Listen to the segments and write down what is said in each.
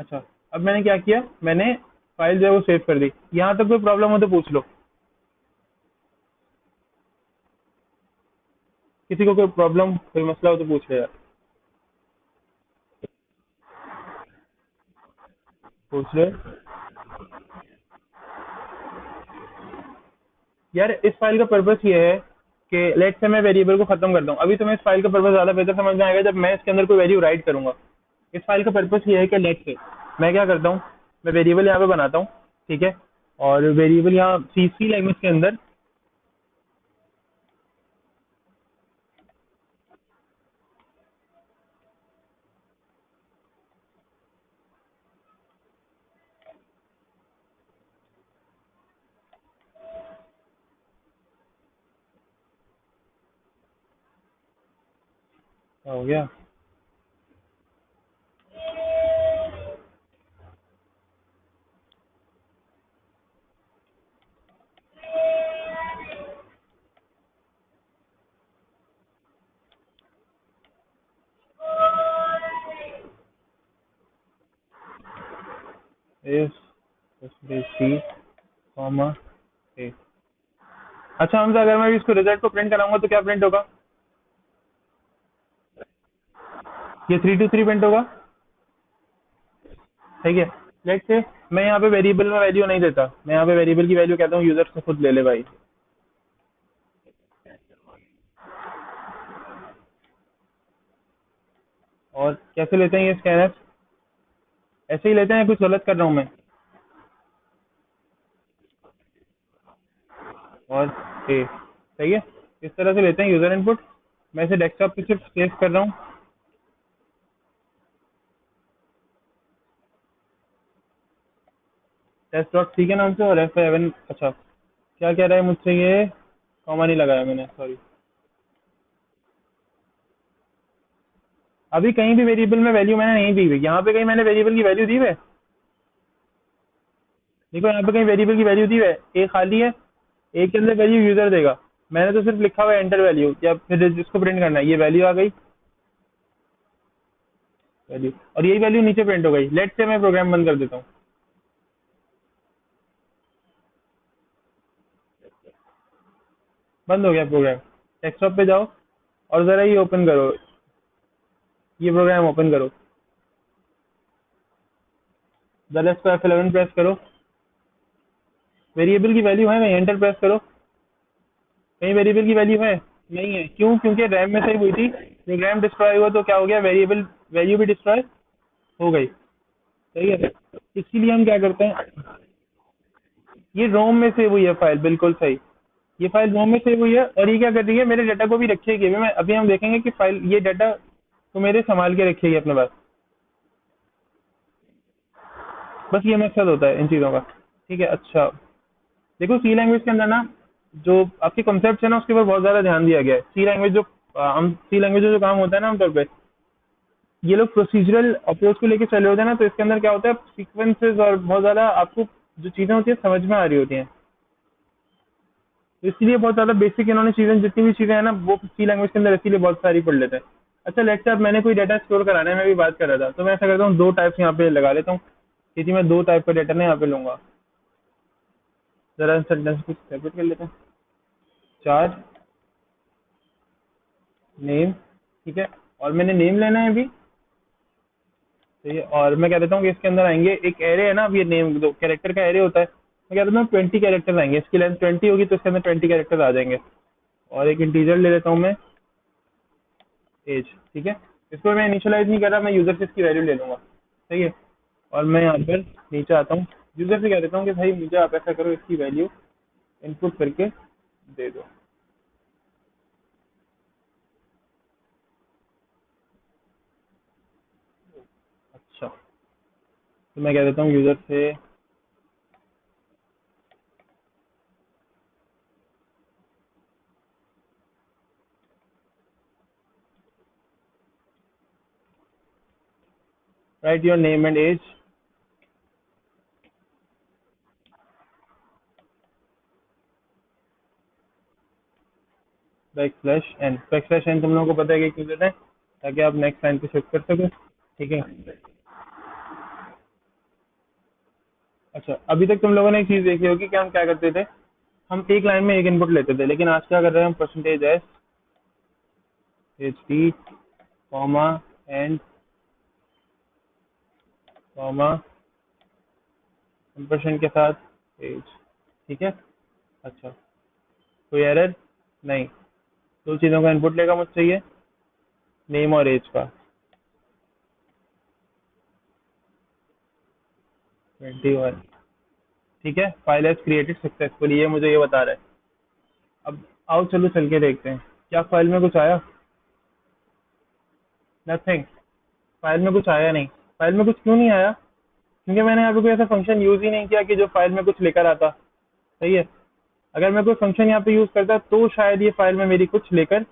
अच्छा, अब मैंने क्या किया, मैंने फाइल जो है वो सेव कर दी। यहाँ तक कोई प्रॉब्लम हो तो पूछ लो, किसी को कोई प्रॉब्लम कोई मसला हो तो पूछ लो यार, पूछ लो यार। इस फाइल का पर्पस ये है कि लेट से मैं वेरिएबल को खत्म कर दूं। अभी तुम्हें इस फाइल का पर्पस ज्यादा बेहतर समझ में आएगा जब मैं इसके अंदर कोई वैल्यू राइट करूंगा। इस फाइल का पर्पस ये है कि लेट से मैं क्या करता हूँ, मैं वेरिएबल यहाँ पे बनाता हूँ, ठीक है, और वेरिएबल यहाँ सी सी लैंग्वेज के अंदर हो गया। इस सी कॉमा ए। अच्छा हमसे, अगर मैं इसको रिजल्ट को प्रिंट कराऊंगा तो क्या प्रिंट होगा? ये 3 to 3 प्रिंट होगा, ठीक है। लेट से मैं यहाँ पे वेरिएबल में वैल्यू नहीं देता, मैं यहाँ पे वेरिएबल की वैल्यू कहता हूँ यूजर से खुद ले ले भाई। और कैसे लेते हैं ये स्कैनर? ऐसे ही लेते हैं, कुछ गलत कर रहा हूँ मैं? और ए, सही है। इस तरह से लेते हैं यूजर इनपुट। मैं इसे डेस्कटॉप पे सिर्फ सेव कर रहा हूँ। टेस्ट डॉट सी के नाम से, और F11। अच्छा, क्या कह रहा है मुझसे ये? कॉमा नहीं लगाया मैंने, सॉरी। अभी कहीं भी वेरिएबल में वैल्यू मैंने नहीं दी हुई, यहाँ पे कहीं मैंने वेरिएबल की वैल्यू दी है? देखो यहाँ पे कहीं वेरिएबल की वैल्यू दी है? ए खाली है, ए के अंदर वैल्यू यूजर देगा। मैंने तो सिर्फ लिखा हुआ है एंटर वैल्यू, या फिर जिसको प्रिंट करना है, ये वैल्यू आ गई, वैल्यू, और यही वैल्यू नीचे प्रिंट हो गई। लेट से मैं प्रोग्राम बंद कर देता हूँ। बंद हो गया प्रोग्राम। डेस्कटॉप पे जाओ और जरा ये ओपन करो, ये प्रोग्राम ओपन करो, जरा इसको F11 प्रेस करो। वेरिएबल की वैल्यू है नहीं, एंटर प्रेस करो। कहीं वेरिएबल की वैल्यू है? नहीं है। क्यों? क्योंकि रैम में से हुई थी। प्रोग्राम डिस्ट्रॉय हुआ तो क्या हो गया, वेरिएबल वैल्यू भी डिस्ट्रॉय हो गई। सही है। इसीलिए हम क्या करते हैं, ये रोम में सेव हुई है फाइल, बिल्कुल सही। ये फाइल रोम में सेव हुई है, और ये क्या कर रही है, मेरे डाटा को भी रखेगी। मैं अभी हम देखेंगे कि फाइल, ये डाटा तो मेरे संभाल के रखेगी अपने पास। बस ये मकसद होता है इन चीज़ों का, ठीक है। अच्छा, देखो सी लैंग्वेज के अंदर ना, जो आपके कॉन्सेप्ट है ना, उसके ऊपर बहुत ज़्यादा ध्यान दिया गया है। सी लैंग्वेज जो हम सी लैंग्वेज जो काम होता है ना आमतौर पे, ये लोग प्रोसीजरल अप्रोच को लेके चले होते हैं ना, तो इसके अंदर क्या होता है, सीक्वेंसेस और बहुत ज़्यादा आपको जो चीज़ें होती है समझ में आ रही होती हैं। तो इसलिए बहुत ज़्यादा बेसिक इन्होंने चीज़ें, जितनी भी चीज़ें हैं ना, वो सी लैंग्वेज के अंदर इसीलिए बहुत सारी पढ़ लेते हैं। अच्छा, लेट्स से अब मैंने कोई डाटा स्टोर कराना है, मैं भी बात कर रहा था, तो मैं ऐसा करता हूँ, दो टाइप्स यहाँ पे लगा लेता हूँ। क्योंकि मैं दो टाइप का डाटा ना यहाँ पे लूंगा। जरा सेंटेंस को सेपरेट कर लेते हैं। चार्ज नेम, ठीक है, और मैंने नेम लेना है अभी। तो ये, और मैं कह देता हूँ कि इसके अंदर आएंगे एक एरे है ना, अब ये नेम दो कैरेक्टर का एरे होता है, मैं कह देता हूँ 20 कैरेक्टर आएंगे। इसकी लेंथ 20 होगी तो इसके अंदर 20 कैरेक्टर आ जाएंगे। और एक इंटीजर ले लेता हूँ मैं, एज, ठीक है। इसको मैं इनिशियलाइज नहीं कर रहा, मैं यूजर से इसकी वैल्यू ले लूंगा, सही है। और मैं यहाँ पर नीचे आता हूँ, यूजर से कह देता हूँ कि भाई मुझे आप ऐसा करो, इसकी वैल्यू इनपुट करके दे दो। अच्छा, तो मैं कह देता हूँ यूजर से write your name and age, backslash n. Backslash n तुम लोगों को पता है कि क्यों देते हैं, ताकि आप नेक्स्ट लाइन पे शिफ्ट कर सको, ठीक है। अच्छा, अभी तक तुम लोगों ने एक चीज देखी होगी कि हम क्या करते थे, हम एक लाइन में एक इनपुट लेते थे, लेकिन आज क्या कर रहे हैं हम, percentage S H D comma and comma percent के साथ एज। ठीक है। अच्छा, कोई एरर नहीं। दो चीज़ों का इनपुट लेगा मुझसे ये, नेम और एज का। 21। ठीक है, फाइल एज क्रिएटेड सक्सेसफुली, ये मुझे ये बता रहा है। अब आओ चलो चल के देखते हैं क्या फाइल में कुछ आया। नथिंग, फाइल में कुछ आया नहीं। फाइल में कुछ क्यों नहीं आया? क्योंकि मैंने यहाँ पे कोई ऐसा फंक्शन यूज ही नहीं किया कि जो फाइल में कुछ लेकर आता। सही है। अगर मैं कोई फंक्शन यहाँ पे यूज करता तो शायद ये फाइल में मेरी कुछ लेकर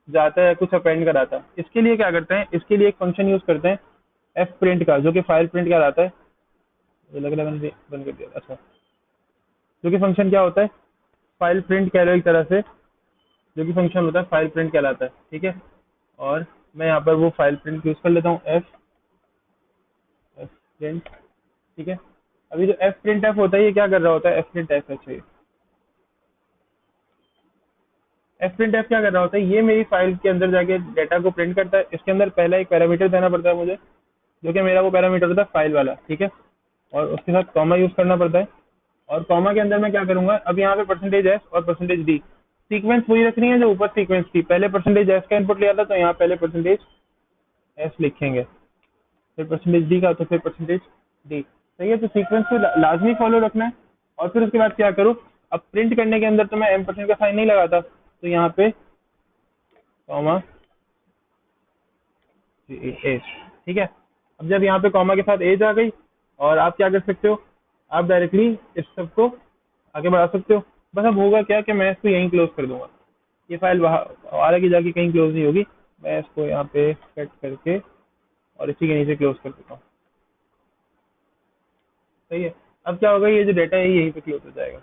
जाता है, कुछ अपेंड कराता। इसके लिए क्या करते हैं, इसके लिए एक फंक्शन यूज करते हैं एफ प्रिंट का, जो कि फाइल प्रिंट कराता है। ये लग रहा है मैंने बंद कर दिया। अच्छा, जो कि फंक्शन क्या होता है, फाइल प्रिंट कह लो एक तरह से। जो कि फंक्शन होता है फाइल प्रिंट कहलाता है। ठीक है। और मैं यहाँ पर वो फाइल प्रिंट यूज कर लेता हूँ, एफ एफ प्रिंट। ठीक है। अभी जो एफ प्रिंट एफ होता है, ये क्या कर रहा होता है, एफ प्रिंट एफ। अच्छा, एफ प्रिंट एफ क्या कर रहा होता है, ये मेरी फाइल के अंदर जाके डाटा को प्रिंट करता है। इसके अंदर पहला एक पैरामीटर देना पड़ता है मुझे, जो कि मेरा वो पैरामीटर होता है फाइल वाला। ठीक है। और उसके साथ कॉमा यूज करना पड़ता है। और कॉमा के अंदर मैं क्या करूंगा, अब यहाँ पे परसेंटेज एस और परसेंटेज डी, सीक्वेंस वही रखनी है जो ऊपर सीक्वेंस थी। पहले परसेंटेज एस का इनपुट लिया था, तो यहाँ पहले परसेंटेज एस लिखेंगे, फिर परसेंटेज डी का, तो फिर परसेंटेज डी। सही है। तो सीक्वेंस को लाजमी फॉलो रखना है। और फिर उसके बाद क्या करो, अब प्रिंट करने के अंदर तो मैं एम परसेंट का साइन नहीं लगाता, तो यहाँ पे कॉमा एज। ठीक है। अब जब यहाँ पे कॉमा के साथ एज आ गई, और आप क्या कर सकते हो, आप डायरेक्टली इस सब को आगे बढ़ा सकते हो। बस अब होगा क्या कि मैं इसको यहीं क्लोज कर दूंगा। ये फाइल बाहर आगे जाके कहीं क्लोज नहीं होगी। मैं इसको यहाँ पे कट करके और इसी के नीचे क्लोज कर देता हूँ। सही है। अब क्या होगा, ये जो डेटा है यहीं पे क्लोज हो जाएगा।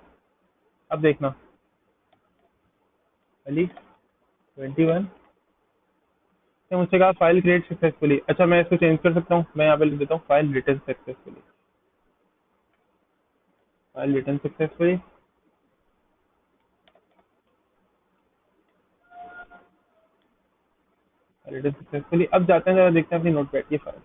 अब देखना, अली 21 ने मुझसे कहा फाइल क्रिएट सक्सेसफुली। अच्छा, मैं इसको चेंज कर सकता हूँ, मैं यहाँ पे लिख देता हूँ file return successfully. File return successfully. Return successfully. अब जाते हैं, जरा देखते हैं अपनी नोटपैड की फाइल।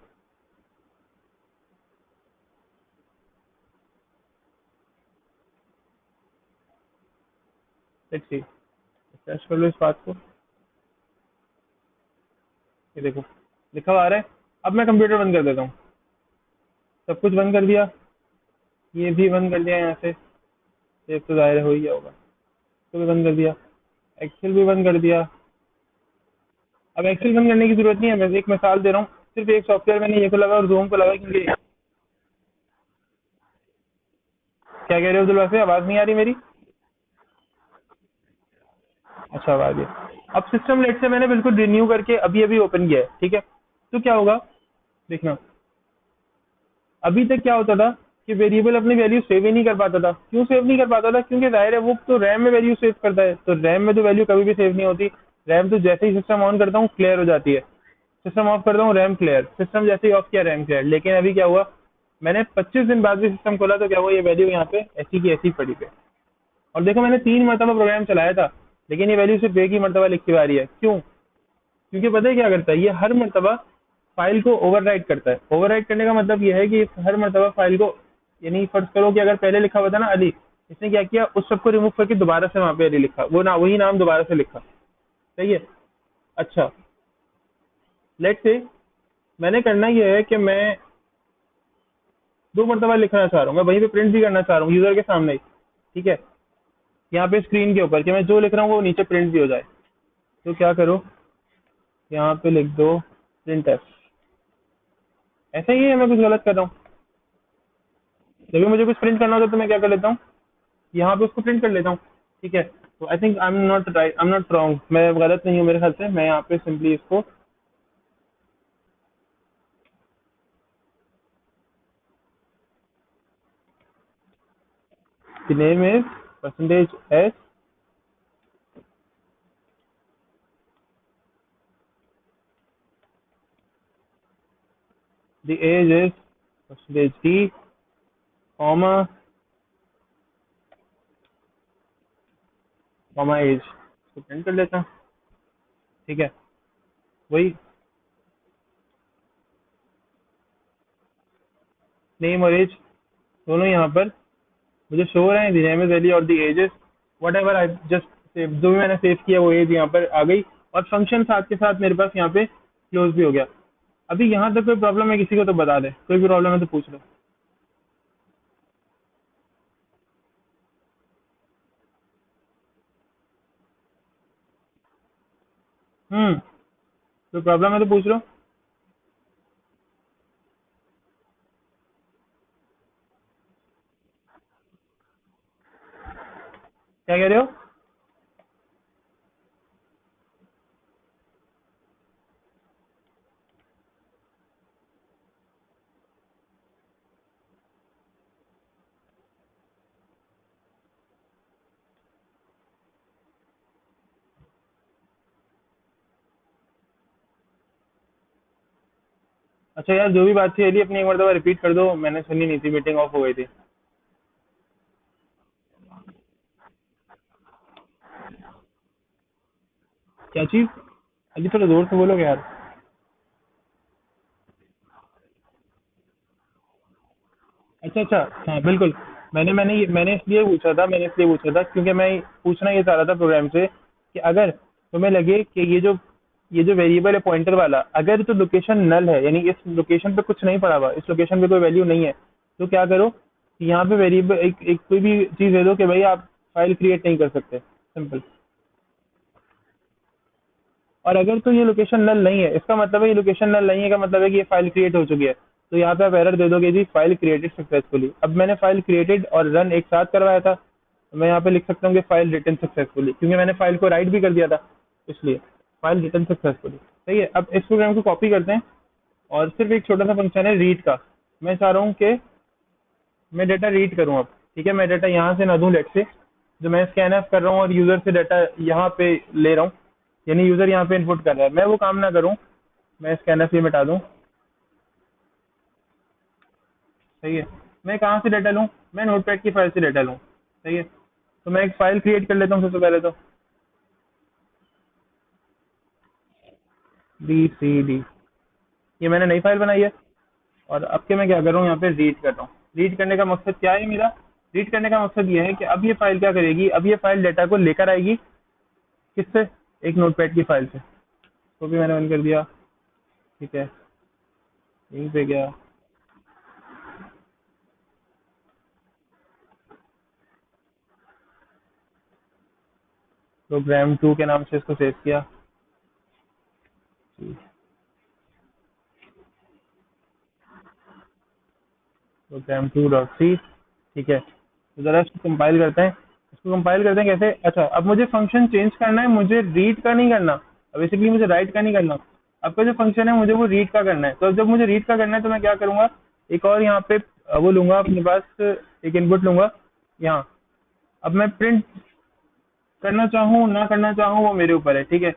लेट्स सी, रिफ्रेश कर लो इस बात को। ये देखो, लिखा हुआ आ रहा है। अब मैं कंप्यूटर बंद कर देता हूँ। सब कुछ बंद कर दिया, ये भी बंद कर दिया यहाँ से। सेव तो दायरे हो ही गया होगा। इसको भी बंद कर दिया, एक्सेल भी बंद कर दिया। अब एक्सेल बंद करने की जरूरत नहीं है, मैं एक मिसाल दे रहा हूँ। सिर्फ एक सॉफ्टवेयर मैंने ये खोला हुआ और जूम को लगा, क्योंकि क्या कह रहे हो अब्दुल वासे, आवाज नहीं आ रही मेरी? अच्छा, आवाज है। अब सिस्टम लेट से मैंने बिल्कुल रिन्यू करके अभी अभी ओपन किया है। ठीक है। तो क्या होगा, देखना। अभी तक क्या होता था कि वेरिएबल अपनी वैल्यू सेव ही नहीं कर पाता था। क्यों सेव नहीं कर पाता था? क्योंकि जाहिर है वो तो रैम में वैल्यू सेव करता है, तो रैम में तो वैल्यू कभी भी सेव नहीं होती। रैम तो जैसे ही सिस्टम ऑन करता हूँ क्लियर हो जाती है, सिस्टम ऑफ करता हूँ रैम क्लियर, सिस्टम जैसे ही ऑफ किया रैम क्लियर। लेकिन अभी क्या हुआ, मैंने 25 दिन बाद भी सिस्टम खोला तो क्या हुआ, ये वैल्यू यहाँ पे ऐसी की ऐसी पड़ी पे। और देखो, मैंने 3 मरतबा प्रोग्राम चलाया था, लेकिन ये वैल्यू सिर्फ एक ही मरतबा लिखी हुई आ रही है। क्यों? क्योंकि पता है क्या करता है, ये हर मरतबा फाइल को ओवरराइट करता है। ओवरराइट करने का मतलब ये है कि हर मरतबा फाइल को, यानी फर्ज करो कि अगर पहले लिखा हुआ था ना अली, इसने क्या किया, उस सबको रिमूव करके दोबारा से वहां पे अली लिखा, वो ना वही नाम दोबारा से लिखा। सही है। अच्छा, लेट से मैंने करना ये है कि मैं 2 मरतबा लिखना चाह रहा हूँ, मैं वहीं पे प्रिंट भी करना चाह रहा हूँ यूजर के सामने ही। ठीक है। यहाँ पे स्क्रीन के ऊपर कि मैं जो लिख रहा हूँ वो नीचे प्रिंट भी हो जाए। तो क्या करो, यहाँ पे लिख दो प्रिंट एफ। ऐसा ही है, मैं कुछ गलत कर रहा हूँ? जब भी मुझे कुछ प्रिंट करना होता है तो मैं क्या कर लेता हूँ, यहाँ पे उसको प्रिंट कर लेता हूँ। ठीक है। तो I think I am not wrong, मैं गलत नहीं हूँ मेरे ख्याल से। मैं यहाँ पे सिंपली इसको name is percentage S, the age is percentage D, comma comma age इसको प्रिंट कर लेता हूँ। ठीक है, वही नेम और एज दोनों यहाँ पर मुझे शो हो रहे हैं, द नेम इज वैली और the age is whatever I just save, जो भी मैंने सेव किया वो एज यहाँ पर आ गई, और फंक्शन साथ के साथ मेरे पास यहाँ पे क्लोज भी हो गया। अभी यहाँ तक कोई प्रॉब्लम है किसी को तो बता दे, कोई भी प्रॉब्लम है तो पूछ लो। कोई प्रॉब्लम है तो पूछ लो। क्या कह रहे हो? अच्छा यार, जो भी बात थी अली अपनी एक मरतबा रिपीट कर दो, मैंने सुनी नहीं थी, मीटिंग ऑफ हो गई थी। क्या चीज़? अली थोड़ा जोर से बोलोगे यार। अच्छा अच्छा, हाँ बिल्कुल। मैंने इसलिए पूछा था क्योंकि मैं पूछना ये चाह रहा था प्रोग्राम से कि अगर तुम्हें लगे कि ये जो वेरिएबल है पॉइंटर वाला, अगर तो लोकेशन नल है, यानी इस लोकेशन पे कुछ नहीं पड़ा हुआ, इस लोकेशन पे कोई वैल्यू नहीं है, तो क्या करो कि यहाँ पे वेरिएबल एक कोई भी चीज़ दे दो कि भाई आप फाइल क्रिएट नहीं कर सकते, सिंपल। और अगर तो ये लोकेशन नल नहीं है, इसका मतलब है ये लोकेशन नल नहीं है का मतलब है कि ये फाइल क्रिएट हो चुकी है, तो यहाँ पे आप एरर दे दोगे जी फाइल क्रिएटेड सक्सेसफुली। अब मैंने फाइल क्रिएटेड और रन एक साथ करवाया था, तो मैं यहाँ पे लिख सकता हूँ कि फाइल रिटर्न सक्सेसफुली, क्योंकि मैंने फाइल को राइट भी कर दिया था, इसलिए फाइल रिटर्न सक्सेसफुली। सही है, अब इस प्रोग्राम को कॉपी करते हैं, और सिर्फ एक छोटा सा फंक्शन है रीड का। मैं चाह रहा हूँ कि मैं डेटा रीड करूँ अब। ठीक है, मैं डेटा यहाँ से ना दूँ, लेट से जो मैं स्कैन एफ कर रहा हूँ और यूजर से डाटा यहाँ पे ले रहा हूँ, यानी यूजर यहाँ पे इनपुट कर रहा है, मैं वो काम ना करूँ, मैं स्कैन एफ ये मिटा दूँ। सही है, मैं कहाँ से डाटा लूँ? मैं नोटपैड की फाइल से डाटा लूँ। सही है, तो मैं एक फाइल क्रिएट कर लेता हूँ सबसे पहले तो, बी सी डी, ये मैंने नई फाइल बनाई है। और अब के मैं क्या कर रहा हूँ, यहाँ पे रीड कर रहा हूँ। रीड करने का मकसद क्या है मेरा? रीड करने का मकसद ये है कि अब ये फाइल क्या करेगी, अब ये फाइल डाटा को लेकर आएगी, किससे? एक नोटपैड की फाइल से। तो भी मैंने बंद कर दिया। ठीक है, यहीं पे गया, प्रोग्राम 2 के नाम से इसको सेव किया। Programme 2.c। ठीक है, तो जरा इसको कंपाइल करते हैं। इसको कंपाइल करते हैं कैसे? अच्छा, अब मुझे फंक्शन चेंज करना है, मुझे रीड का नहीं करना, अब बेसिकली मुझे राइट का नहीं करना। आपका जो फंक्शन है मुझे वो रीड का करना है, तो जब मुझे रीड का करना है तो मैं क्या करूंगा, एक और यहाँ पे वो लूंगा अपने पास, एक इनपुट लूंगा यहाँ। अब मैं प्रिंट करना चाहूँ ना करना चाहूँ वो मेरे ऊपर है। ठीक है,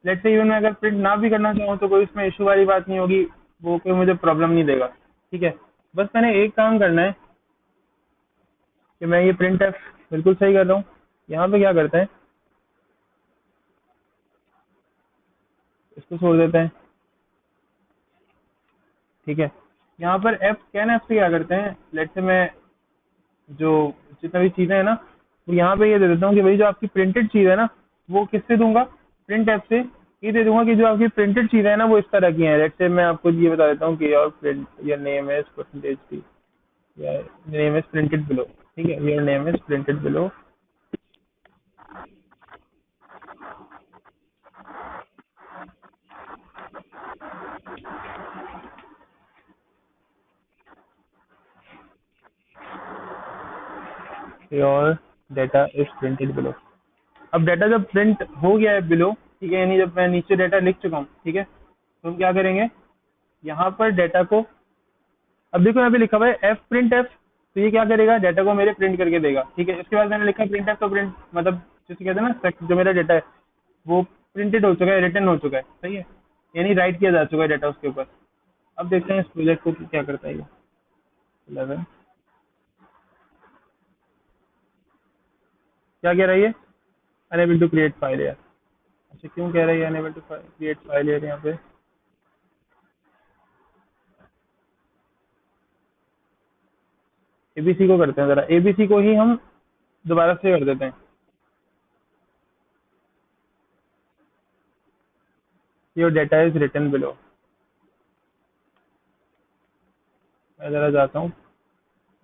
लेट्स से इवन मैं अगर प्रिंट ना भी करना चाहूँ तो कोई इसमें इशू वाली बात नहीं होगी, वो कोई मुझे प्रॉब्लम नहीं देगा। ठीक है, बस मैंने एक काम करना है कि मैं ये प्रिंट एफ बिल्कुल सही कर रहा हूँ। यहाँ पे क्या करते हैं, इसको छोड़ देते हैं। ठीक है, यहाँ पर एफ स्कैन एफ से क्या करते हैं, लेट से मैं जो जितना भी चीज़ें हैं ना, तो यहाँ पे ये दे देता हूँ कि भाई जो आपकी प्रिंटेड चीज़ है ना, वो किससे दूंगा, प्रिंट एफ से। ये दे दूंगा कि जो आपकी प्रिंटेड चीज़ें हैं ना वो इस तरह की हैं। लेट से मैं आपको ये बता देता हूँ कि your print your name is percentage T, या नेम इज प्रिंटेड बिलो। ठीक है, your name is printed below. Your data is printed below. अब डाटा जब प्रिंट हो गया है बिलो, ठीक है, यानी जब मैं नीचे डाटा लिख चुका हूँ, ठीक है, तो हम क्या करेंगे, यहाँ पर डाटा को, अब देखो यहाँ पे लिखा हुआ है एफ प्रिंट एफ, तो ये क्या करेगा, डाटा को मेरे प्रिंट करके देगा। ठीक है, इसके बाद मैंने लिखा प्रिंट एफ, तो प्रिंट मतलब जिसे कहते हैं ना, जो मेरा डाटा है वो प्रिंटेड हो चुका है, रिटर्न हो चुका है। सही है, यानी राइट किया जा चुका है डाटा उसके ऊपर। अब देखते हैं इस प्रोजेक्ट को कि क्या करता है ये। 11 क्या कह रही है? अनेबल टू क्रिएट फाइल यार। अच्छा, क्यों कह रही है अनेबल टू क्रिएट फाइल यार यहाँ पे? एबीसी को करते हैं जरा, एबीसी को ही हम दोबारा से कर देते हैं। Your data is written below. मैं जरा जाता हूँ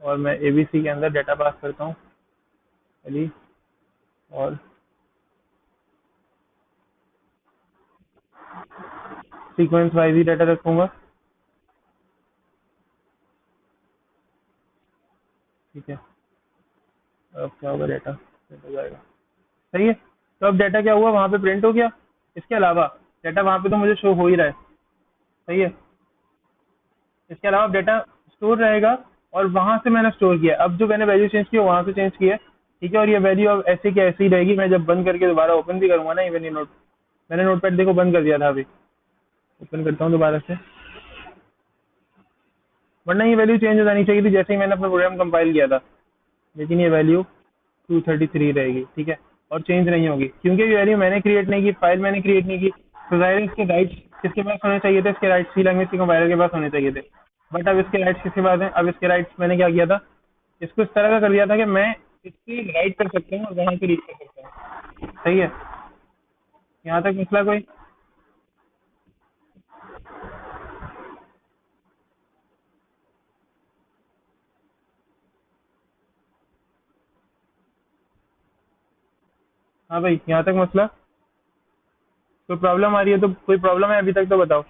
और मैं एबीसी के अंदर डेटा पास करता हूँ अली, और सीक्वेंस वाइज ही डाटा रखूंगा। ठीक है, अब क्या होगा, डेटा प्रिंट हो जाएगा। सही है, तो अब डाटा क्या हुआ, वहाँ पे प्रिंट हो गया। इसके अलावा डाटा वहाँ पे तो मुझे शो हो ही रहा है। सही है, इसके अलावा डाटा स्टोर रहेगा, और वहाँ से मैंने स्टोर किया। अब जो मैंने वैल्यू चेंज की है वहाँ से चेंज की है। ठीक है, और ये वैल्यू अब ऐसे की ऐसी ही रहेगी। मैं जब बंद करके दोबारा ओपन भी करूंगा ना, इवन ये नोट, मैंने नोटपैड देखो बंद कर दिया था, अभी ओपन करता हूँ दोबारा से, वरना ये वैल्यू चेंज हो जानी चाहिए थी जैसे ही मैंने अपना प्रोग्राम कंपाइल किया था। लेकिन ये वैल्यू 233 रहेगी। ठीक है, और चेंज नहीं होगी क्योंकि ये वैल्यू मैंने क्रिएट नहीं की, फाइल मैंने क्रिएट नहीं की। तो जाहिर है इसके राइट्स किसके पास होने चाहिए थे? इसके राइट्स सी लैंग्वेज के कंपाइलर के पास होने चाहिए थे। बट अब इसके राइट्स किसके पास हैं? अब इसके राइट्स मैंने क्या किया था, इसको इस तरह का कर दिया था कि मैं इसकी राइट कर सकता हूँ और वहाँ से रीड कर सकता हूँ। सही है, यहाँ तक मसला कोई? हाँ भाई, यहाँ तक मसला? कोई प्रॉब्लम आ रही है तो, कोई प्रॉब्लम है अभी तक तो बताओ।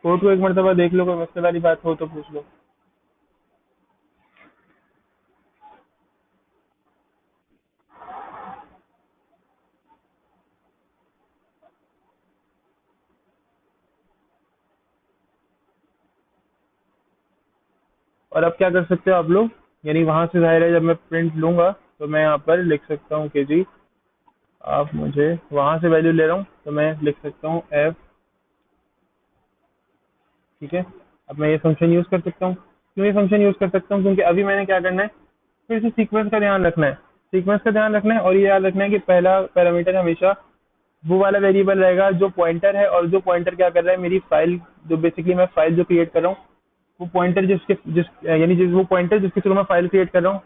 कोर्ट को एक मरतबा देख लो, कोई मसले वाली बात हो तो पूछ लो। और अब क्या कर सकते हो आप लोग, यानी वहां से जाहिर है जब मैं प्रिंट लूंगा तो मैं यहाँ पर लिख सकता हूँ कि जी आप मुझे, वहां से वैल्यू ले रहा हूँ तो मैं लिख सकता हूँ एफ। ठीक है, अब मैं ये फंक्शन यूज कर सकता हूँ। क्यों ये फंक्शन यूज कर सकता हूँ? क्योंकि अभी मैंने क्या करना है, फिर से सीक्वेंस का ध्यान रखना है। सीक्वेंस का ध्यान रखना है, और ये याद रखना है कि पहला पैरामीटर हमेशा वो वाला वेरिएबल रहेगा जो पॉइंटर है, और जो पॉइंटर क्या कर रहा है, मेरी फाइल, जो बेसिकली मैं फाइल जो क्रिएट कर रहा हूँ, वो पॉइंटर जिसके जिस यानी जिस वो पॉइंटर जिसके थ्रू मैं फाइल क्रिएट कर रहा हूँ,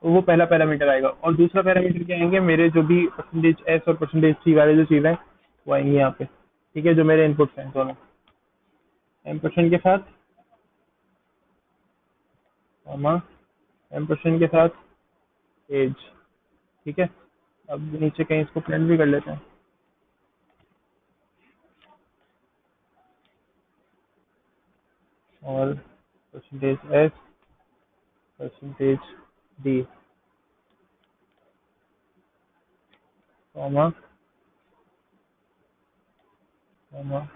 वो पहला पैरामीटर आएगा। और दूसरा पैरामीटर क्या आएंगे, मेरे जो भी परसेंटेज एस और परसेंटेज सी वाले जो चीज़ें हैं वो आएंगी यहाँ पे। ठीक है, जो मेरे इनपुट्स हैं दोनों, एम% के साथ, कॉमा, एम% के साथ एज। ठीक है, अब नीचे कहीं इसको प्रिंट भी कर लेते हैं। और percentage S, percentage D, comma, comma.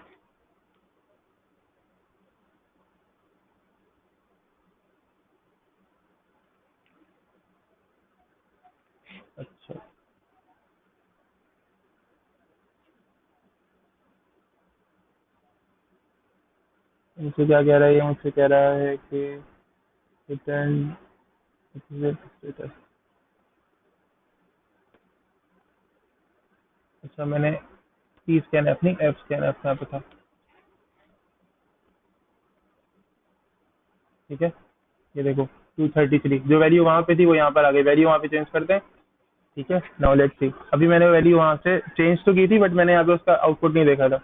अच्छा, मुझसे क्या कह रहा है, ये मुझसे कह रहा है कि रिटर्न स्टेटस। अच्छा, मैंने सी स्कैन एफ नहीं, एफ स्कैन एफ यहाँ पे था। ठीक है, ये देखो 233 जो वैल्यू वहाँ पे थी वो यहाँ पर आ गई। वैल्यू वहाँ पे चेंज करते हैं। ठीक है, नाउ लेट्स सी। अभी मैंने वैल्यू वहाँ से चेंज तो की थी, बट मैंने यहाँ पे उसका आउटपुट नहीं देखा था।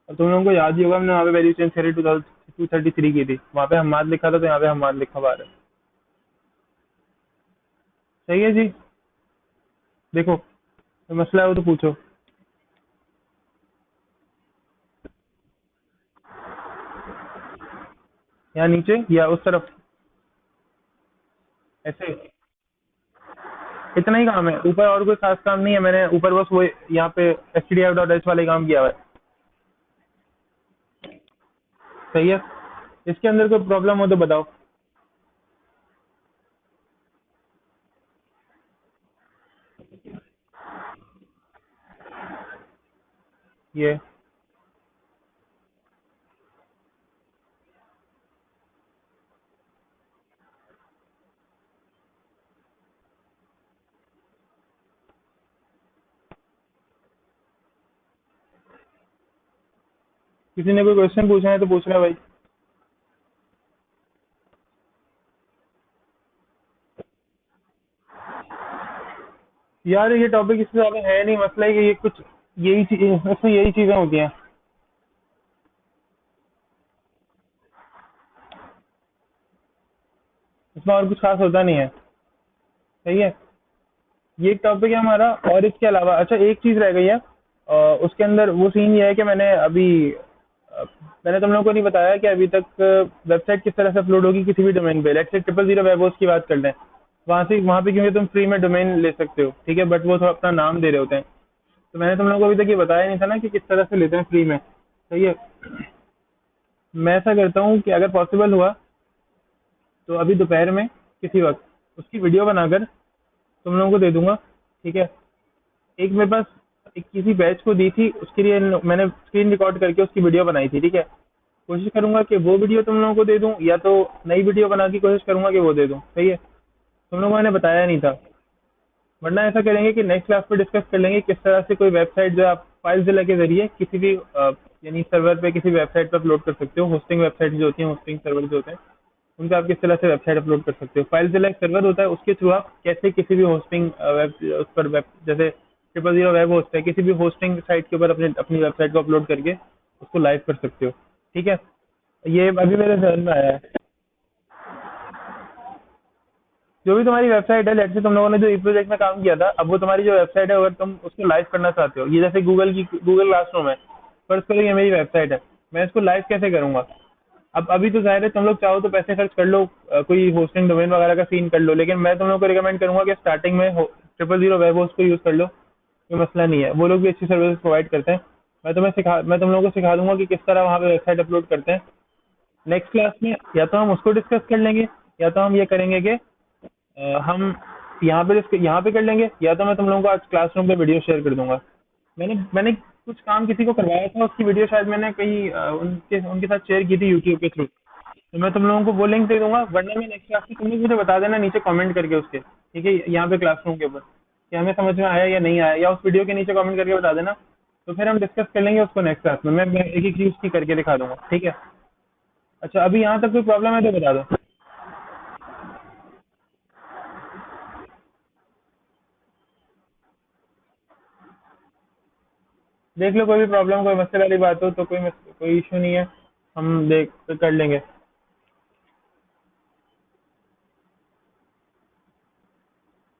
और तुम लोगों को याद ही होगा, हमने वहाँ पे वैल्यू चेंज करी 233 की थी, वहाँ पे हमाद लिखा था तो यहाँ पे हमाद लिखा हुआ है। सही है जी, देखो तो मसला हो तो पूछो। यहाँ नीचे या उस तरफ, ऐसे इतना ही काम है, ऊपर और कोई खास काम नहीं है। मैंने ऊपर बस वो यहाँ पे stdf.h वाले काम किया हुआ है। सही है, इसके अंदर कोई प्रॉब्लम हो तो बताओ। ये किसी ने कोई क्वेश्चन पूछना है तो पूछ रहा भाई। यार ये टॉपिक इससे ज्यादा है नहीं, मसला है कि ये कुछ यही चीज, इसमें यही चीजें होती हैं। इसमें और कुछ खास होता नहीं है। सही है, ये एक टॉपिक है हमारा। और इसके अलावा अच्छा एक चीज रह गई है, उसके अंदर वो सीन ये है कि मैंने तुम लोगों को नहीं बताया कि अभी तक वेबसाइट किस तरह से अपलोड होगी किसी भी डोमेन पे। लेट्स से 000 वेब होस्ट की बात कर लें, वहां पे क्योंकि तुम फ्री में डोमेन ले सकते हो, ठीक है, बट वो थोड़ा अपना नाम दे रहे होते हैं। तो मैंने तुम लोगों को अभी तक ये बताया नहीं था ना कि किस तरह से लेते हैं फ्री में। सही है, मैं ऐसा करता हूँ कि अगर पॉसिबल हुआ तो अभी दोपहर में किसी वक्त उसकी वीडियो बनाकर तुम लोगों को दे दूंगा। ठीक है, एक मेरे पास एक किसी बैच को दी थी, उसके लिए मैंने स्क्रीन रिकॉर्ड करके उसकी वीडियो बनाई थी। ठीक है, कोशिश करूंगा कि वो वीडियो तुम लोगों को दे दूं, या तो नई वीडियो बना के कोशिश करूंगा कि वो दे दूं। सही है, तुम लोगों ने बताया नहीं था, वरना ऐसा करेंगे कि नेक्स्ट क्लास पे डिस्कस कर लेंगे किस तरह से कोई वेबसाइट जो है आप फाइलजिला के जरिए किसी भी यानी सर्वर पे किसी वेबसाइट पे अपलोड कर सकते हो। होस्टिंग वेबसाइट जो होती है, होस्टिंग सर्वर जो होते हैं, उनका आप किस तरह से वेबसाइट अपलोड कर सकते हो। फाइलजिला एक सर्वर होता है, उसके थ्रू आप कैसे किसी भी होस्टिंग वेब उस पर वेब जैसे 000 वेब होस्ट है, किसी भी होस्टिंग साइट के ऊपर अपने अपनी वेबसाइट को अपलोड करके उसको लाइव कर सकते हो। ठीक है, ये अभी मेरे ध्यान में आया है। जो भी तुम्हारी वेबसाइट है, लेट्स से तुम लोगों ने जो ई प्रोजेक्ट में काम किया था, अब वो तुम्हारी जो वेबसाइट है अगर तुम उसको लाइव करना चाहते हो, ये जैसे गूगल क्लासरूम है, फर्स्ट करो ये मेरी वेबसाइट है, मैं इसको लाइव कैसे करूंगा। अब अभी तो जाहिर है तुम लोग चाहो तो पैसे खर्च कर लो, कोई होस्टिंग डोमेन वगैरह का सीन कर लो, लेकिन मैं तुम लोग को रिकमेंड करूंगा कि स्टार्टिंग में 000 वेब होस्ट को यूज कर लो। कोई मसला नहीं है, वो लोग भी अच्छी सर्विस प्रोवाइड करते हैं। मैं तुम लोगों को सिखा दूंगा कि किस तरह वहाँ पे वेबसाइट अपलोड करते हैं। नेक्स्ट क्लास में या तो हम उसको डिस्कस कर लेंगे, या तो हम ये करेंगे कि हम यहाँ पे कर लेंगे, या तो मैं तुम लोगों को आज क्लासरूम पे वीडियो शेयर कर दूंगा। मैंने कुछ काम किसी को करवाया था, उसकी वीडियो शायद मैंने कहीं उनके उनके साथ शेयर की थी यूट्यूब के थ्रू। तो मैं तुम लोगों को वो लिंक दे दूंगा, वरना मैं नेक्स्ट क्लास में तुम लोग मुझे बता देना नीचे कमेंट करके उसके, ठीक है, यहाँ पे क्लासरूम के ऊपर, कि हमें समझ में आया या नहीं आया, या उस वीडियो के नीचे कमेंट करके बता देना। तो फिर हम डिस्कस कर लेंगे उसको नेक्स्ट क्लास में। मैं एक एक चीज की करके दिखा दूंगा, ठीक है। अच्छा, अभी यहाँ तक कोई प्रॉब्लम है तो बता दो। देख लो, कोई भी प्रॉब्लम कोई मसले वाली बात हो तो कोई इशू नहीं है, हम देख कर लेंगे।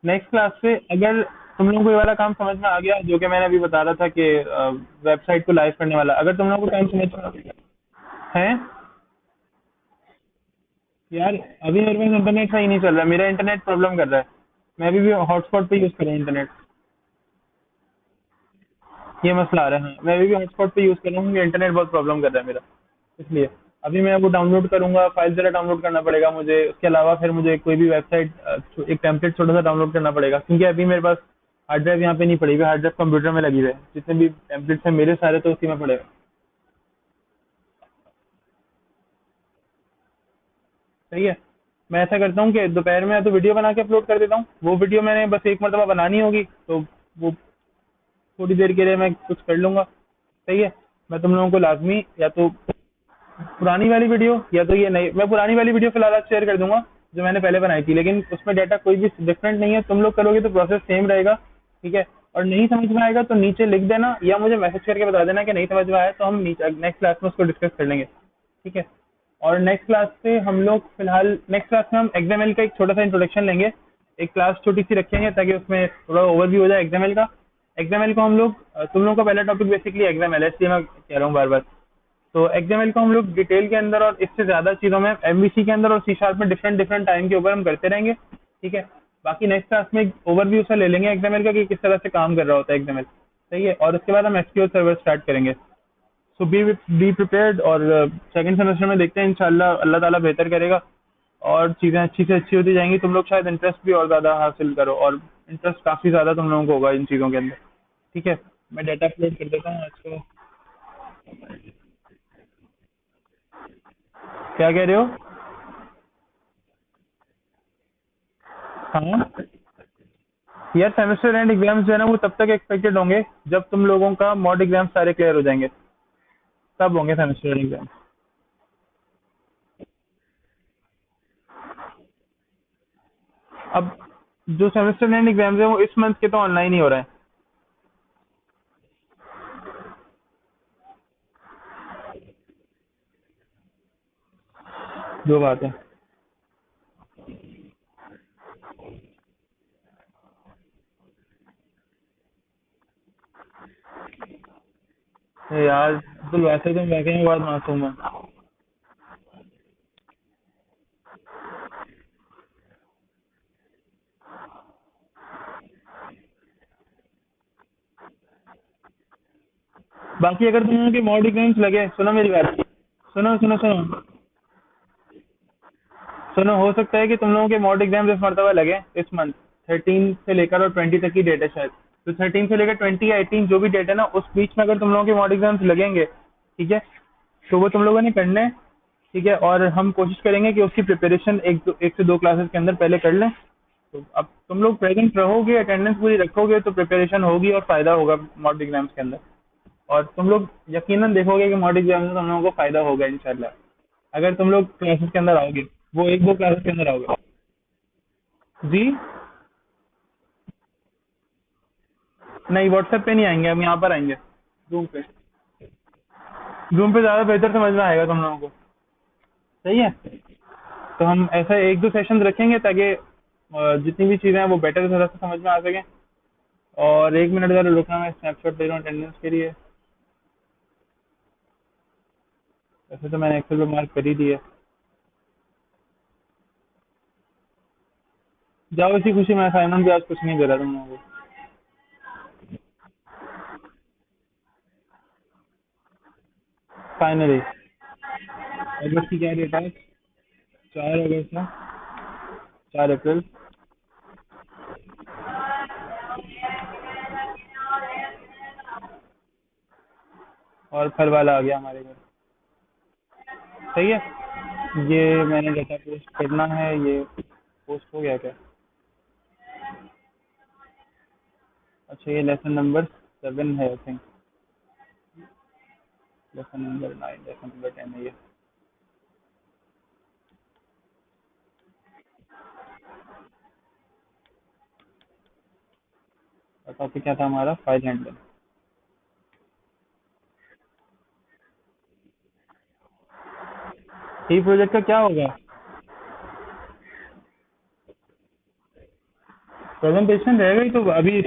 नेक्स्ट क्लास से अगर तुम लोगों को ये वाला काम समझ में आ गया, जो कि मैंने अभी बता रहा था कि वेबसाइट को लाइव करने वाला, अगर तुम लोगों को काम समझ में आ गया है। यार अभी मेरे पास इंटरनेट सही नहीं चल रहा, मेरा इंटरनेट प्रॉब्लम कर रहा है। मैं अभी भी हॉटस्पॉट पे यूज कर रहा हूँ इंटरनेट, ये मसला आ रहा है। हाँ, मैं अभी भी हॉटस्पॉट पे यूज कर रहा हूँ, इंटरनेट बहुत प्रॉब्लम कर रहा है मेरा, इसलिए अभी मैं वो डाउनलोड करूंगा, फाइल जरा डाउनलोड करना पड़ेगा मुझे। उसके अलावा फिर मुझे कोई भी वेबसाइट एक टेम्पलेट छोटा सा डाउनलोड करना पड़ेगा, क्योंकि अभी मेरे पास हार्ड ड्राइव यहाँ पे नहीं पड़ी हुई, हार्ड ड्राइव कंप्यूटर में लगी हुई है। जितने भी टेम्पलेट्स हैं मेरे सारे तो उसी में पड़े हुए हैं। सही है, मैं ऐसा करता हूँ कि दोपहर में या तो वीडियो बना के अपलोड कर देता हूँ। वो वीडियो मैंने बस एक मरतबा बनानी होगी, तो वो थोड़ी देर के लिए मैं कुछ कर लूंगा। सही है, मैं तुम लोगों को लाजमी या तो पुरानी वाली वीडियो या तो ये नई, मैं पुरानी वाली वीडियो फिलहाल आज शेयर कर दूंगा जो मैंने पहले बनाई थी, लेकिन उसमें डाटा कोई भी डिफरेंट नहीं है। तुम लोग करोगे तो प्रोसेस सेम रहेगा, ठीक है। और नहीं समझ में आएगा तो नीचे लिख देना या मुझे मैसेज करके बता देना कि नहीं समझ में आया, तो हम नीचे नेक्स्ट क्लास में उसको डिस्कस कर लेंगे, ठीक है। और नेक्स्ट क्लास से हम लोग फिलहाल नेक्स्ट क्लास में हम एक्सएमएल का एक छोटा सा इंट्रोडक्शन लेंगे, एक क्लास छोटी सी रखेंगे ताकि उसमें थोड़ा ओवरव्यू हो जाए एक्सएमएल का। एक्सएमएल को हम लोग तुम लोगों का पहला टॉपिक बेसिकली एक्सएमएल है, इसलिए मैं कह रहा हूँ बार बार। तो एक्सएमएल को हम लोग डिटेल के अंदर और इससे ज्यादा चीजों में एमवीसी के अंदर और सी शार्प में डिफरेंट डिफरेंट टाइम के ऊपर हम करते रहेंगे, ठीक है। बाकी नेक्स्ट क्लास में एक ओवरव्यू सा ले लेंगे एक्सएमएल का कि किस तरह से काम कर रहा होता है एक्सएमएल, सही है। और उसके बाद हम एसक्यूएल सर्वर स्टार्ट करेंगे। सो बी प्रिपेयर्ड, और सेकंड सेमेस्टर में देखते हैं इंशाल्लाह, अल्लाह ताला बेहतर करेगा और चीज़ें अच्छी से अच्छी होती जाएंगी। तुम लोग शायद इंटरेस्ट भी और ज़्यादा हासिल करो, और इंटरेस्ट काफ़ी ज़्यादा तुम लोगों को होगा इन चीज़ों के अंदर, ठीक है। मैं डाटा अपलोड कर देता हूँ आज को। क्या कह रहे हो? हाँ यार, सेमेस्टर एंड एग्जाम्स जो है ना वो तब तक एक्सपेक्टेड होंगे जब तुम लोगों का मॉड एग्जाम सारे क्लियर हो जाएंगे, तब होंगे सेमेस्टर एंड एग्जाम। अब जो सेमेस्टर एंड एग्जाम्स है वो इस मंथ के तो ऑनलाइन ही हो रहा है। जो बात है। यार तो वैसे तो वैके में बहुत मासूम है। बाकी अगर तुम लोगों के मॉड एग्जाम्स लगे, सुनो मेरी बात, सुनो सुनो सुनो सुनो, हो सकता है कि तुम लोगों के मॉड एग्जाम इस मरतबा लगे इस मंथ 13 से लेकर और 20 तक की डेट है शायद। तो 13 से लेकर 20 या 18 जो भी डेट है ना, उस बीच में अगर तुम लोगों के मॉड एग्जाम्स लगेंगे, ठीक है, तो वो तुम लोगों ने करने हैं, ठीक है। और हम कोशिश करेंगे कि उसकी प्रिपरेशन एक से दो क्लासेस के अंदर पहले कर लें। तो अब तुम लोग प्रेजेंट रहोगे, अटेंडेंस पूरी रखोगे, तो प्रिपरेशन होगी और फायदा होगा मॉड एग्जाम्स के अंदर। और तुम लोग यकीनन देखोगे कि मॉड एग्जाम में तुम लोगों को फायदा होगा इंशाल्लाह, अगर तुम लोग क्लासेस के अंदर आओगे, वो एक दो क्लासेस के अंदर आओगे। जी। नहीं, व्हाट्सएप पे नहीं आएंगे, हम यहाँ पर आएंगे, जूम पे। जूम पे ज़्यादा बेहतर समझ में आएगा तुम लोगों को। सही है। तो हम ऐसा एक दो सेशन रखेंगे ताकि जितनी भी चीज़ें हैं वो बेटर तरह से समझ में आ सकें। और एक मिनट ज़रा रुकना, मैं स्नैपशॉट ले रहा हूँ अटेंडेंस के लिए। वैसे तो मैंने एक्सेल पे मार्क कर ही दिया। जाओ, इसी खुशी में असाइनमेंट भी आज कुछ नहीं दे रहा तुम लोगों को। फाइनली अगस्त की क्या डेट है? 4 अगस्त है। 4 अप्रैल। और फल वाला आ गया हमारे घर। सही है। ये मैंने डेटा पोस्ट करना है, ये पोस्ट हो गया क्या? अच्छा, ये लेसन नंबर 7 है I think. Lesson number 9, lesson number 10 है ये। टॉपिक क्या था हमारा? File handling. ई प्रोजेक्ट का क्या होगा? प्रेजेंटेशन रहेगा ही तो अभी।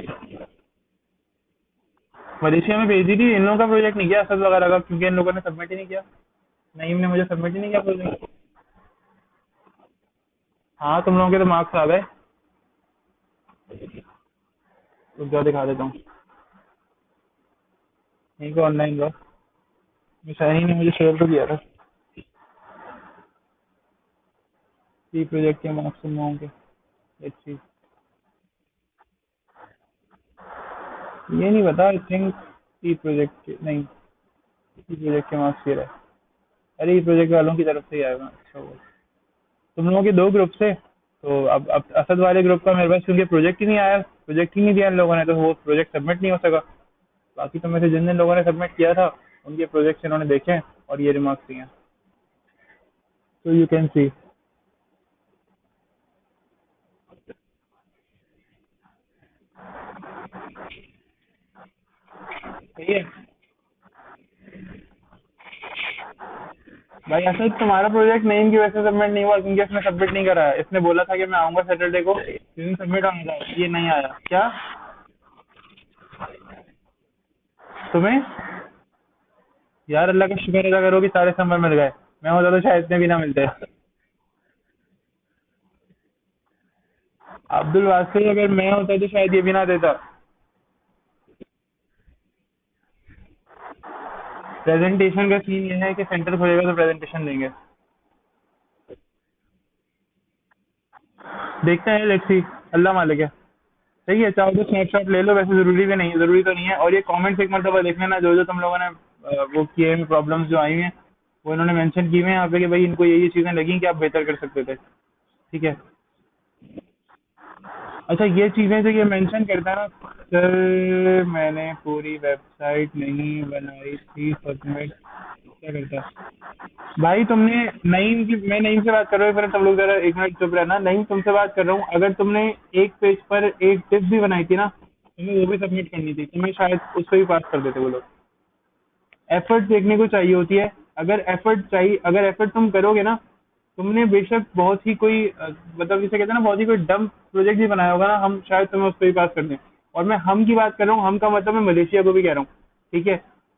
मलेशिया में भेजी थी, इन लोगों का प्रोजेक्ट नहीं किया असद वगैरह का, क्योंकि इन लोगों ने सबमिट ही नहीं किया। नईम ने मुझे सबमिट ही नहीं किया प्रोजेक्ट। हाँ, तुम लोगों के तो मार्क्स आ गए। रुक जाओ, दिखा देता हूँ। यहीं को ऑनलाइन दो। शाहीन ने मुझे शेयर तो किया था। ई प्रोजेक्ट के मार्क्स तुम लोगों के। Let's see. ये नहीं पता, आई थिंक ई प्रोजेक्ट के नहीं, ई प्रोजेक्ट के मार्क्स ये रहे। अरे, ई प्रोजेक्ट वालों की तरफ से ही आएगा। अच्छा हुआ। तुम लोगों के दो ग्रुप से, तो अब असद वाले ग्रुप का मेरे पास क्योंकि प्रोजेक्ट ही नहीं आया, प्रोजेक्ट ही नहीं दिया इन लोगों ने, तो वो प्रोजेक्ट सबमिट नहीं हो सका। बाकी तो में से जिन जिन लोगों ने सबमिट किया था, उनके प्रोजेक्ट्स इन्होंने देखे और ये रिमार्क्स दिए। तो यू कैन सी। सही है भाई। असद, तुम्हारा प्रोजेक्ट नहीं की वजह से सबमिट नहीं हुआ, क्योंकि इसने सबमिट नहीं करा है। इसने बोला था कि मैं आऊंगा सैटरडे को, लेकिन सबमिट होना था, ये नहीं आया। क्या तुम्हें? यार अल्लाह का शुक्र अदा करो कि सारे समर मिल गए। मैं होता तो शायद इतने भी ना मिलते। अब्दुल वासिर अगर मैं होता तो शायद ये भी ना देता। प्रेजेंटेशन का सीन ये है कि सेंटर खुलेगा तो प्रेजेंटेशन देंगे। देखते हैं, लेट्स सी। अल्लाह मालिक है। सही है, चाहो तो स्नैपशॉट ले लो, वैसे जरूरी भी नहीं है, जरूरी तो नहीं है। और ये कमेंट्स एक मरतबा देख लेना, जो जो तुम लोगों ने वो किए हैं प्रॉब्लम्स जो आई हैं, वो इन्होंने मेंशन की हुए हैं यहाँ पे कि भाई इनको ये चीज़ें लगी कि आप बेहतर कर सकते थे। ठीक है। अच्छा, ये चीज़ें जो ये मेंशन करता है ना, सर मैंने पूरी वेबसाइट नहीं बनाई थी सबमिट, क्या करता है भाई तुमने? नईम की, मैं नईम से बात कर रहा हूँ, फिर तुम लोग जरा एक मिनट चुप रहना। नईम तुमसे बात कर रहा हूँ, अगर तुमने एक पेज पर एक टिप भी बनाई थी ना, तुम्हें वो भी सबमिट करनी थी, तुम्हें शायद उस पर भी पास कर देते वो लोग। एफर्ट देखने को चाहिए होती है। अगर एफर्ट तुम करोगे ना, तुमने बेशक बहुत ही कोई मतलब जिसे कहते हैं ना, बहुत ही कोई डम प्रोजेक्ट भी बनाया होगा ना, हम शायद तुम्हें उस पर भी पास कर दें। और मैं हम की बात कर रहा हूँ, हम का मतलब मैं मलेशिया को भी कह रहा हूँ। ठीक है।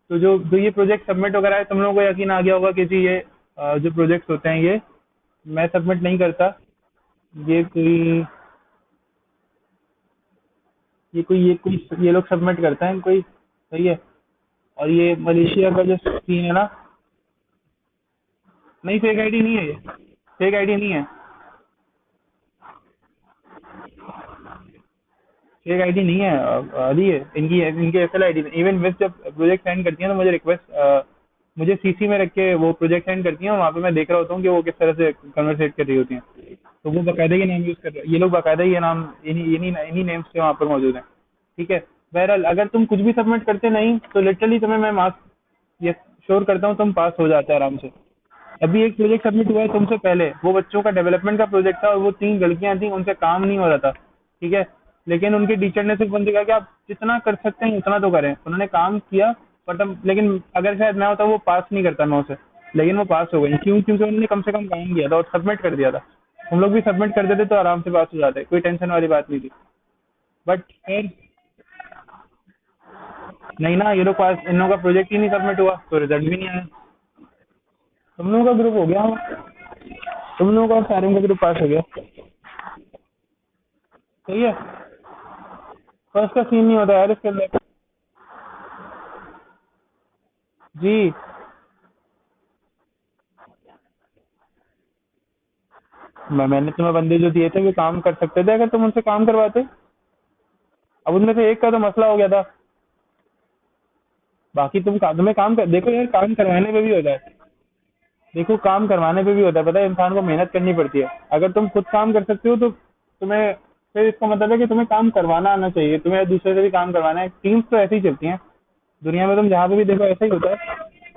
तो जो जो ये प्रोजेक्ट सबमिट वगैरह है, तुम लोगों को यकीन आ गया होगा कि जी ये जो प्रोजेक्ट्स होते हैं ये मैं सबमिट नहीं करता। ये कोई ये लोग सबमिट करते हैं कोई। सही है। और ये मलेशिया का जो सीन है ना, नहीं फेक आईडी नहीं है ये, फेक आईडी नहीं है, फेक आईडी नहीं है। अभी है इनकी असल आईडी। इवन वेस्ट जब प्रोजेक्ट सेंड करती है तो मुझे रिक्वेस्ट, मुझे सीसी में रख के वो प्रोजेक्ट सेंड करती है, वहाँ पे मैं देख रहा होता हूँ कि वो किस तरह से कन्वर्सेट कर रही होती हैं। तो वो बाकायदा ये नाम यूज़ कर रहे हैं, ये लोग बाकायदा ये नाम इन्हीं इन्हीं इन्हीं नेम्स से वहाँ पर मौजूद हैं। ठीक है। बहरहाल अगर तुम कुछ भी सबमिट करते नहीं तो लिटरली तुम्हें मैं मार्क्स ये श्योर करता हूँ, तुम पास हो जाते हैं आराम से। अभी एक प्रोजेक्ट सबमिट हुआ है तुमसे पहले, वो बच्चों का डेवलपमेंट का प्रोजेक्ट था और वो 3 लड़कियां थी, उनसे काम नहीं हो रहा था। ठीक है। लेकिन उनके टीचर ने सिर्फ उनसे कहा कि आप जितना कर सकते हैं उतना तो करें। उन्होंने काम किया, बट अब लेकिन अगर शायद मैं होता वो पास नहीं करता 9 से। लेकिन वो पास हो गई, क्यों? क्योंकि उन्होंने कम से कम काम किया था और सबमिट कर दिया था। हम लोग भी सबमिट कर देते तो आराम से पास हो जाते, कोई टेंशन वाली बात नहीं थी। बट खैर, नहीं ना, ये लोग पास, इन लोगों का प्रोजेक्ट ही नहीं सबमिट हुआ तो रिजल्ट भी नहीं आया। तुम लोगों का ग्रुप हो गया, तुम लोगों का और सारे का ग्रुप पास हो गया। सही है। फर्स्ट का सीन नहीं होता यार इसके अंदर। जी। मैंने तुम्हें बंदे जो दिए थे वो काम कर सकते थे अगर तुम उनसे काम करवाते। अब उनमें से एक का तो मसला हो गया था। बाकी तुम्हें काम कर, देखो यार काम करवाने पे भी होता है। देखो काम करवाने पे भी होता है, पता है इंसान को मेहनत करनी पड़ती है। अगर तुम खुद काम कर सकते हो तो तुम्हें, फिर इसका मतलब है कि तुम्हें काम करवाना आना चाहिए, तुम्हें दूसरे से भी काम करवाना है। टीम्स तो ऐसे ही चलती हैं दुनिया में, तुम जहाँ पे भी देखो ऐसा ही होता है।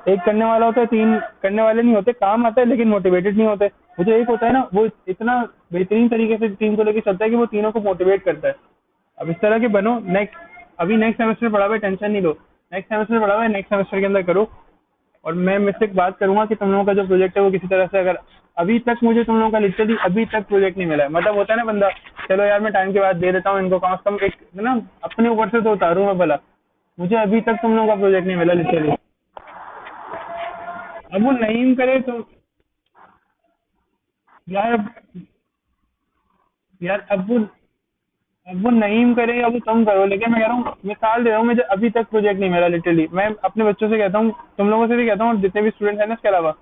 एक करने वाला होता है, 3 करने वाले नहीं होते। काम आता है लेकिन मोटिवेटेड नहीं होते। वो जो एक होता है ना, वो इतना बेहतरीन तरीके से टीम को लेकर चलता है कि वो तीनों को मोटिवेट करता है। अब इस तरह के बनो। नेक्स्ट, अभी नेक्स्ट सेमेस्टर पढ़ा हुआ है, टेंशन नहीं लो। नेक्स्ट सेमेस्टर पढ़ा हुआ है, नेक्स्ट सेमेस्टर के अंदर करो। और मैं मुझसे बात करूंगा कि तुम लोगों का जो प्रोजेक्ट है वो किसी तरह से, अगर अभी तक मुझे तुम लोगों का लिटरली अभी तक प्रोजेक्ट नहीं मिला है, मतलब होता है ना बंदा, चलो यार मैं टाइम के बाद दे देता हूँ इनको, कम से कम एक ना अपने ऊपर से तो उतारूं मैं भला। मुझे अभी तक तुम लोगों का प्रोजेक्ट नहीं मिला लिटरली। अब वो नहीं करे तो यार, यार अब वो नहीं करे या वो तुम करो, लेकिन मैं कह रहा हूँ, मिसाल दे रहा हूँ, मुझे अभी तक प्रोजेक्ट नहीं मिला लिटरली। मैं अपने बच्चों से कहता हूँ, तुम लोगों से भी कहता हूँ, और जितने भी स्टूडेंट हैं ना इसके अलावा,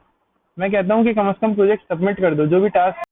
मैं कहता हूँ कि कम से कम प्रोजेक्ट सबमिट कर दो, जो भी टास्क